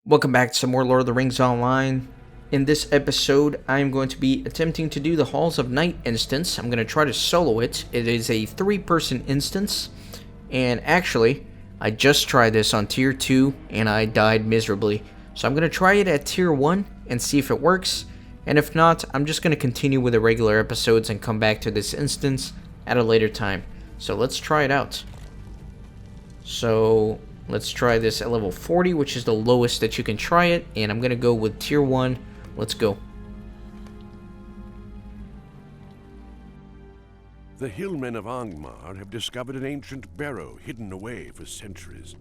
Welcome back to some more Lord of the Rings Online. In this episode, I'm going to be attempting to do the Halls of Night instance. I'm going to try to solo it. It is a 3-person instance, and actually, I just tried this on Tier 2, and I died miserably. So I'm going to try it at Tier 1 and see if it works, and if not, I'm just going to continue with the regular episodes and come back to this instance at a later time. So let's try it out. So let's try this at level 40, which is the lowest that you can try it, and I'm going to go with Tier 1. Let's go. The hillmen of Angmar have discovered an ancient barrow hidden away for centuries.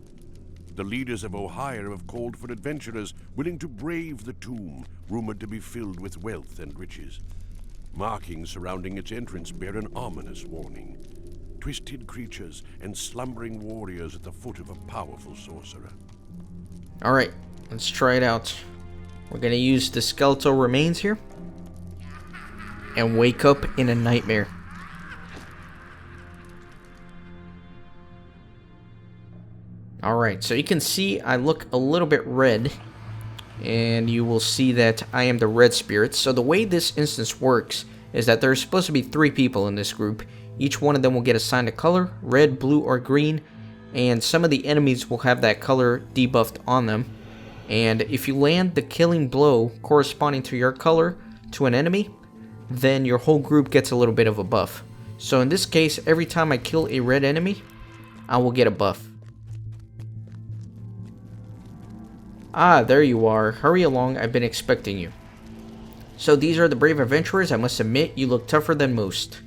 The leaders of Ohio have called for adventurers willing to brave the tomb, rumored to be filled with wealth and riches. Markings surrounding its entrance bear an ominous warning. Twisted creatures and slumbering warriors at the foot of a powerful sorcerer. Alright, let's try it out. We're going to use the skeletal remains here and wake up in a nightmare. Alright, so you can see I look a little bit red, and you will see that I am the red spirit. So the way this instance works is that there's supposed to be 3 people in this group. Each one of them will get assigned a color, red, blue, or green, and some of the enemies will have that color debuffed on them. And if you land the killing blow corresponding to your color to an enemy, then your whole group gets a little bit of a buff. So in this case, every time I kill a red enemy, I will get a buff. Ah, there you are. Hurry along, I've been expecting you. So these are the brave adventurers. I must admit, you look tougher than most.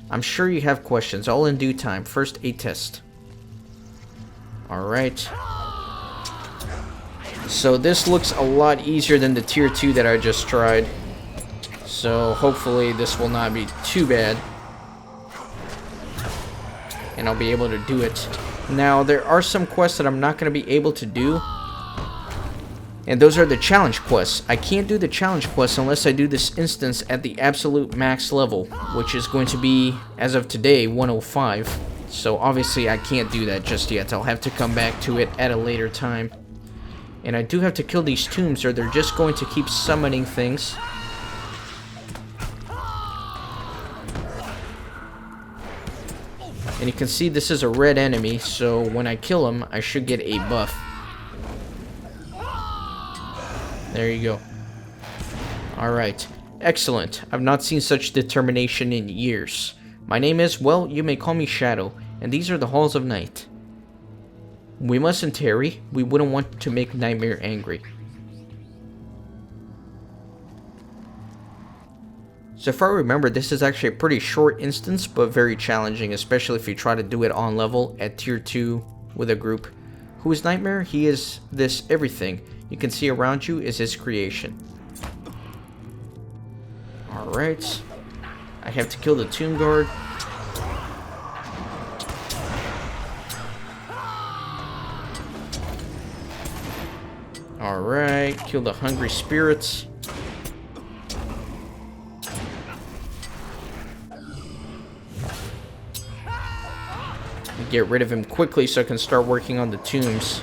I'm sure you have questions, all in due time. First, a test. Alright. So this looks a lot easier than the Tier 2 that I just tried. So hopefully this will not be too bad. And I'll be able to do it. Now, there are some quests that I'm not going to be able to do. And those are the challenge quests. I can't do the challenge quests unless I do this instance at the absolute max level, which is going to be, as of today, 105. So obviously I can't do that just yet. I'll have to come back to it at a later time. And I do have to kill these tombs, or they're just going to keep summoning things. And you can see this is a red enemy, so when I kill him, I should get a buff. There you go. Alright. Excellent. I've not seen such determination in years. My name is, well, you may call me Shadow, and these are the Halls of Night. We mustn't tarry. We wouldn't want to make Nightmare angry. So if I remember, this is actually a pretty short instance, but very challenging, especially if you try to do it on level at Tier 2 with a group. Who is Nightmare? He is this everything you can see around you is his creation. Alright. I have to kill the Tomb Guard. Alright, kill the Hungry Spirits. Get rid of him quickly so I can start working on the tombs.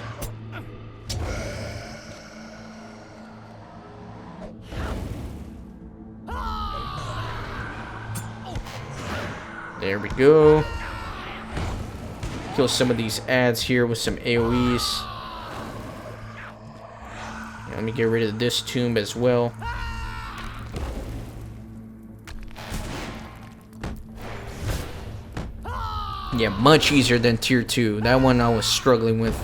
There we go. Kill some of these ads here with some AoEs. Let me get rid of this tomb as well. Yeah, much easier than Tier 2. That one I was struggling with.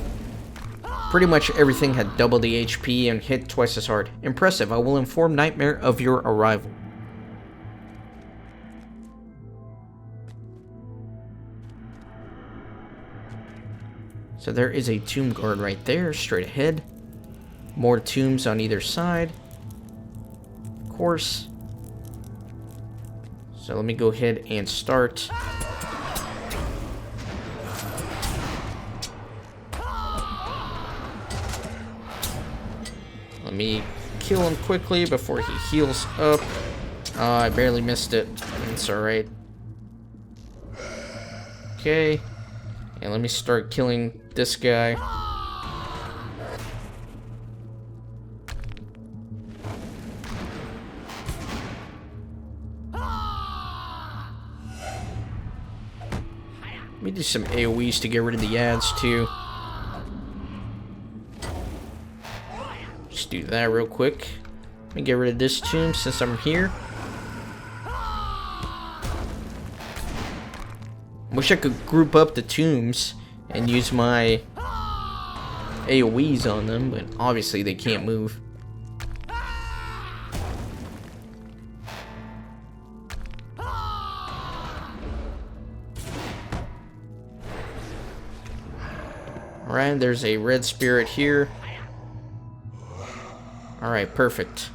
Pretty much everything had double the HP and hit twice as hard. Impressive. I will inform Nightmare of your arrival. So there is a Tomb Guard right there, straight ahead. More tombs on either side. Of course. So let me go ahead and start. Let me kill him quickly before he heals up. Oh, I barely missed it. It's alright. Okay. And let me start killing this guy. me do some AoEs to get rid of the ads too. Just do that real quick. Let me get rid of this tomb since I'm here. Wish I could group up the tombs and use my AoEs on them, but obviously they can't move. Alright, there's a red spirit here. Alright, perfect.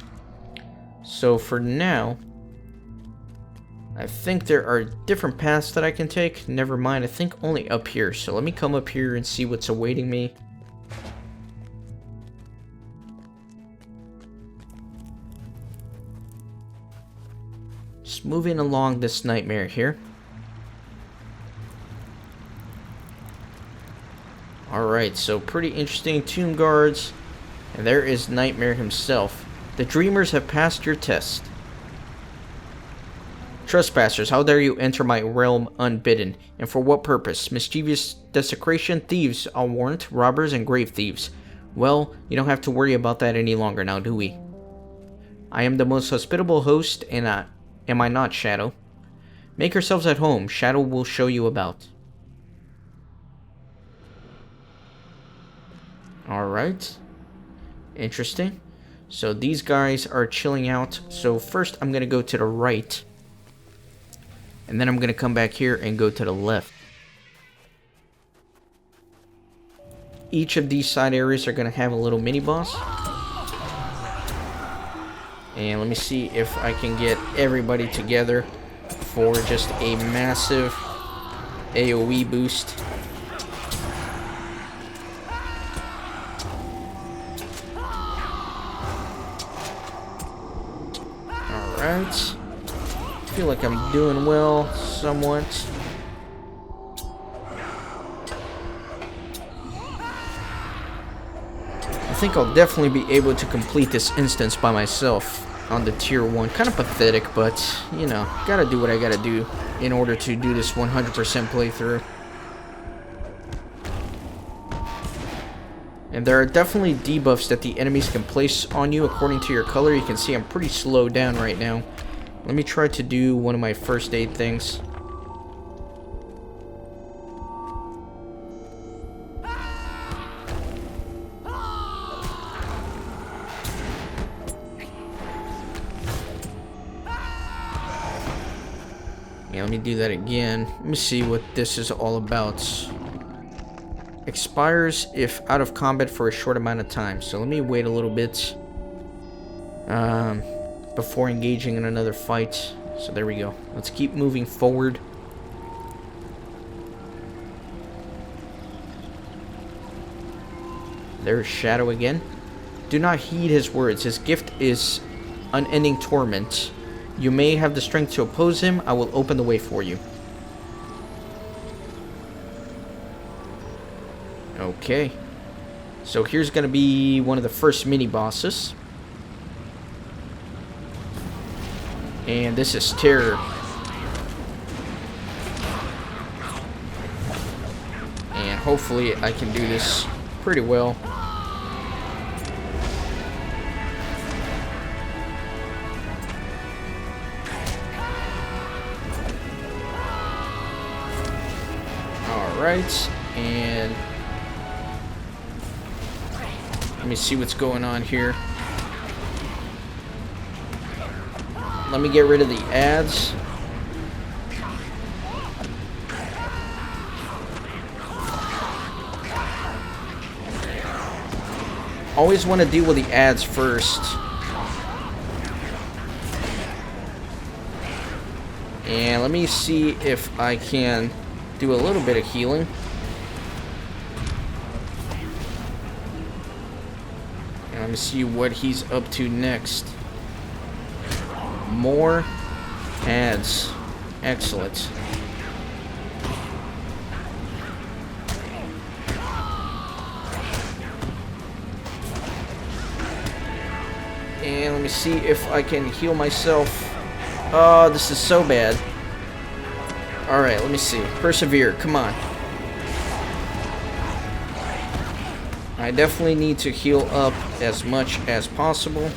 So for now, I think there are different paths that I can take. Never mind, I think only up here. So let me come up here and see what's awaiting me. Just moving along this nightmare here. Alright, so pretty interesting tomb guards. And there is Nightmare himself. The dreamers have passed your test. Trespassers, how dare you enter my realm unbidden? And for what purpose? Mischievous desecration, thieves, I'll warrant, robbers, and grave thieves. Well, you don't have to worry about that any longer now, do we? I am the most hospitable host, and am I not, Shadow? Make yourselves at home. Shadow will show you about. Alright. Interesting. So these guys are chilling out. So first I'm going to go to the right. And then I'm going to come back here and go to the left. Each of these side areas are going to have a little mini boss. And let me see if I can get everybody together for just a massive AoE boost. Alright. Feel like I'm doing well, somewhat. I think I'll definitely be able to complete this instance by myself on the tier 1. Kind of pathetic, but, you know, gotta do what I gotta do in order to do this 100% playthrough. And there are definitely debuffs that the enemies can place on you according to your color. You can see I'm pretty slowed down right now. Let me try to do one of my first aid things. Yeah, let me do that again. Let me see what this is all about. Expires if out of combat for a short amount of time. So let me wait a little bit before engaging in another fight. So there we go. Let's keep moving forward. There's Shadow again. Do not heed his words. His gift is unending torment. You may have the strength to oppose him. I will open the way for you. Okay. So here's going to be one of the first mini-bosses. And this is Terror. And hopefully I can do this pretty well. Alright, and let me see what's going on here. Let me get rid of the ads. Always want to deal with the ads first. And let me see if I can do a little bit of healing. And let me see what he's up to next. More ads. Excellent. And let me see if I can heal myself. Oh, this is so bad. Alright, let me see. Persevere, come on. I definitely need to heal up as much as possible.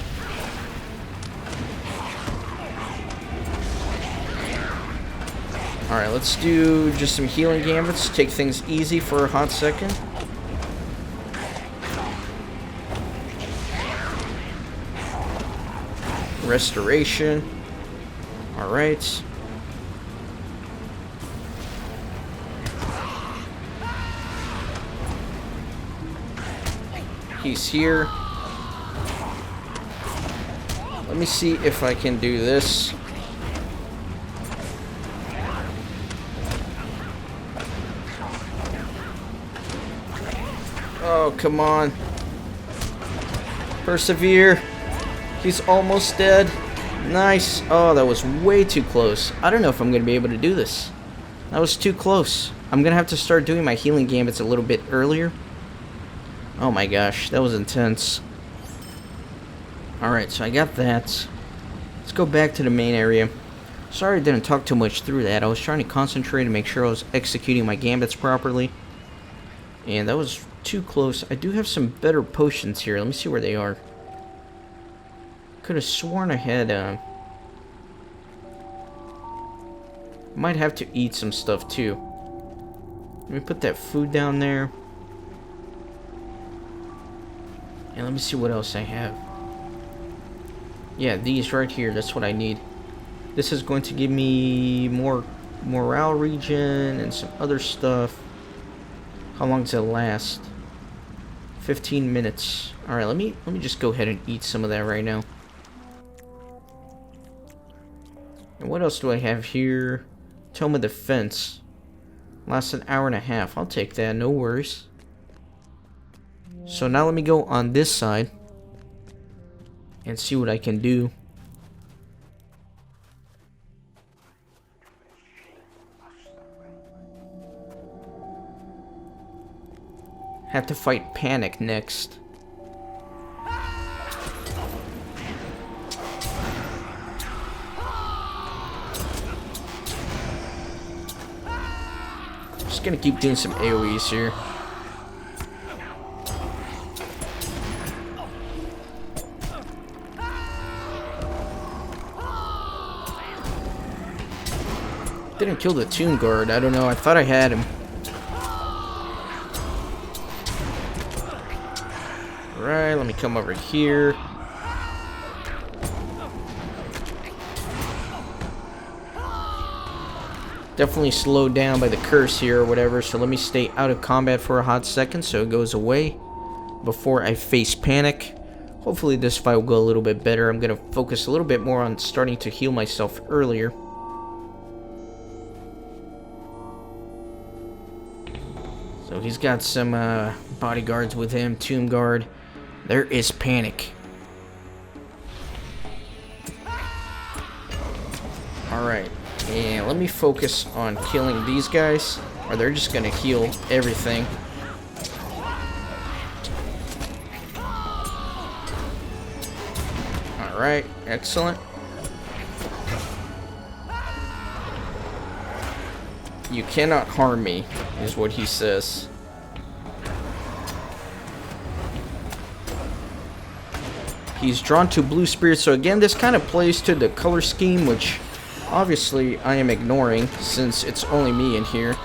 Alright, let's do just some healing gambits. Take things easy for a hot second. Restoration. Alright. He's here. Let me see if I can do this. Oh, come on. Persevere. He's almost dead. Nice. Oh, that was way too close. I don't know if I'm going to be able to do this. That was too close. I'm going to have to start doing my healing gambits a little bit earlier. Oh my gosh, that was intense. Alright, so I got that. Let's go back to the main area. Sorry I didn't talk too much through that. I was trying to concentrate and make sure I was executing my gambits properly. And that was too close. I do have some better potions here. Let me see where they are. Could have sworn I had, might have to eat some stuff too. Let me put that food down there. And let me see what else I have. Yeah, these right here. That's what I need. This is going to give me more morale regen and some other stuff. How long does it last? 15 minutes. Alright, let me just go ahead and eat some of that right now. And what else do I have here? Tome of Defense. Lasts an hour and a half. I'll take that, no worries. So now let me go on this side and see what I can do. Have to fight Panic next. Just gonna keep doing some AoEs here. Didn't kill the Tomb Guard. I don't know. I thought I had him. Alright, let me come over here. Definitely slowed down by the curse here or whatever, so let me stay out of combat for a hot second so it goes away before I face Panic. Hopefully this fight will go a little bit better. I'm going to focus a little bit more on starting to heal myself earlier. So he's got some bodyguards with him, Tomb Guard. There is Panic. Alright, and let me focus on killing these guys, or they're just gonna heal everything. Alright, excellent. You cannot harm me, is what he says. He's drawn to blue spirits, so again, this kind of plays to the color scheme, which obviously I am ignoring since it's only me in here.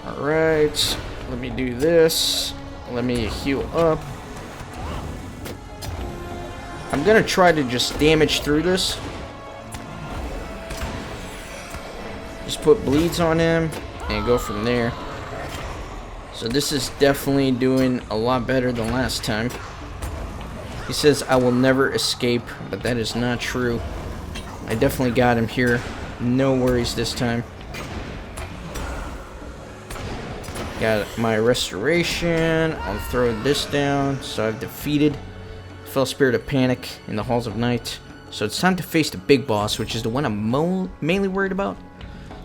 Alright, let me do this. Let me heal up. I'm gonna try to just damage through this. Just put bleeds on him and go from there. So this is definitely doing a lot better than last time. He says I will never escape, but that is not true. I definitely got him here. No worries this time. Got my restoration. I'll throw this down. So I've defeated Fell Spirit of Panic in the Halls of Night. So it's time to face the big boss, which is the one I'm mainly worried about.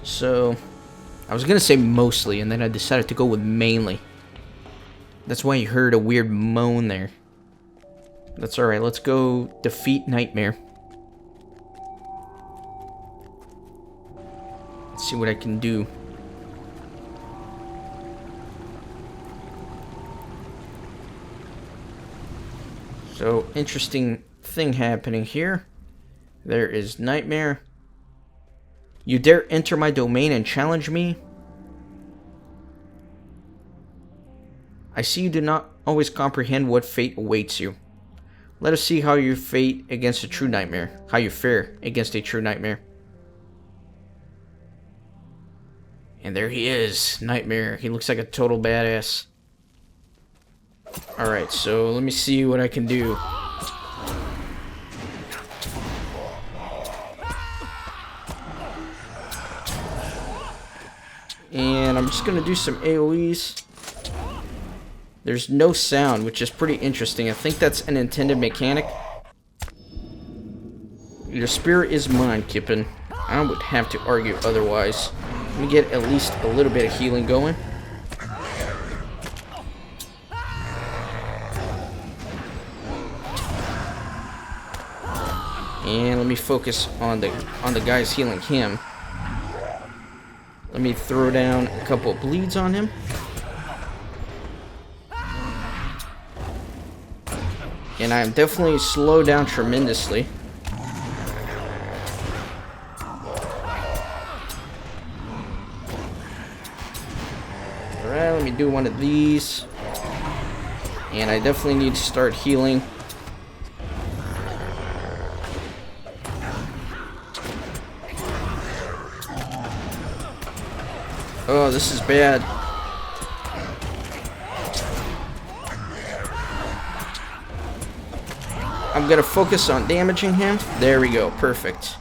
So I was gonna say mostly, and then I decided to go with mainly. That's why you heard a weird moan there. That's alright. Let's go defeat Nightmare. Let's see what I can do. So, interesting thing happening here. There is Nightmare. You dare enter my domain and challenge me? I see you do not always comprehend what fate awaits you. Let us see how you fate against a true nightmare. How you fare against a true nightmare. And there he is, Nightmare. He looks like a total badass. Alright, so let me see what I can do. And I'm just going to do some AoEs. There's no sound, which is pretty interesting. I think that's an intended mechanic. Your spirit is mine, Kippen. I would have to argue otherwise. Let me get at least a little bit of healing going. And let me focus on the guys healing him. Let me throw down a couple of bleeds on him. And I am definitely slowed down tremendously. Alright, let me do one of these. And I definitely need to start healing. Oh, this is bad. I'm gonna focus on damaging him. There we go. Perfect.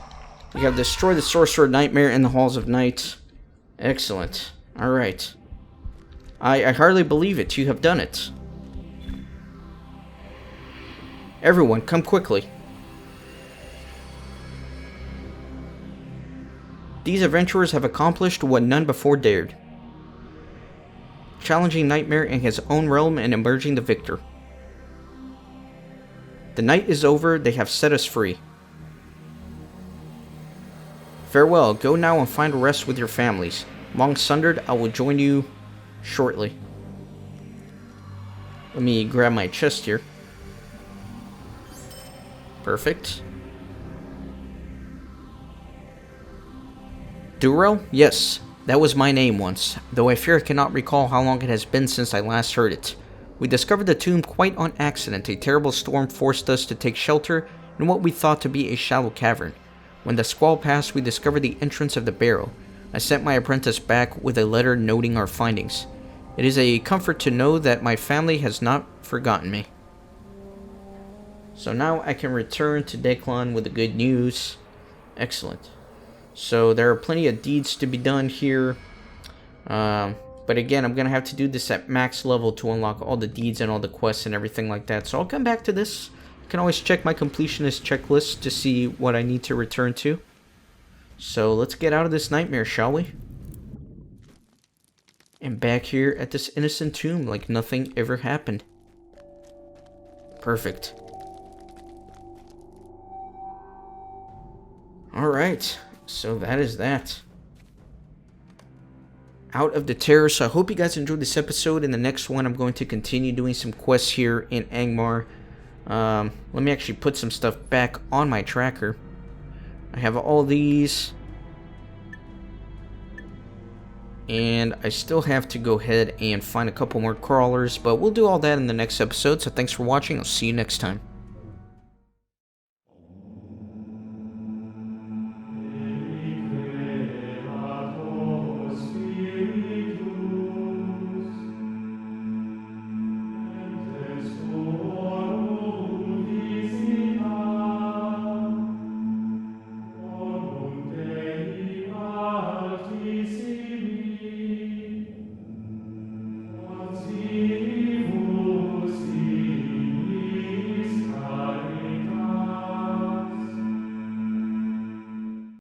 We have destroyed the Sorcerer Nightmare in the Halls of Night. Excellent. Alright. I hardly believe it. You have done it. Everyone, come quickly. These adventurers have accomplished what none before dared. Challenging Nightmare in his own realm and emerging the victor. The night is over, they have set us free. Farewell, go now and find rest with your families. Long sundered, I will join you shortly. Let me grab my chest here. Perfect. Durrell? Yes, that was my name once, though I fear I cannot recall how long it has been since I last heard it. We discovered the tomb quite on accident. A terrible storm forced us to take shelter in what we thought to be a shallow cavern. When the squall passed, we discovered the entrance of the barrow. I sent my apprentice back with a letter noting our findings. It is a comfort to know that my family has not forgotten me. So now I can return to Declan with the good news. Excellent. So there are plenty of deeds to be done here. But again, I'm going to have to do this at max level to unlock all the deeds and all the quests and everything like that. So I'll come back to this. I can always check my completionist checklist to see what I need to return to. So let's get out of this nightmare, shall we? And back here at this innocent tomb like nothing ever happened. Perfect. Alright, so that is that. Out of the Terror. So I hope you guys enjoyed this episode. In the next one, I'm going to continue doing some quests here in Angmar. Let me actually put some stuff back on my tracker. I have all these. And I still have to go ahead and find a couple more crawlers. But we'll do all that in the next episode. So thanks for watching. I'll see you next time.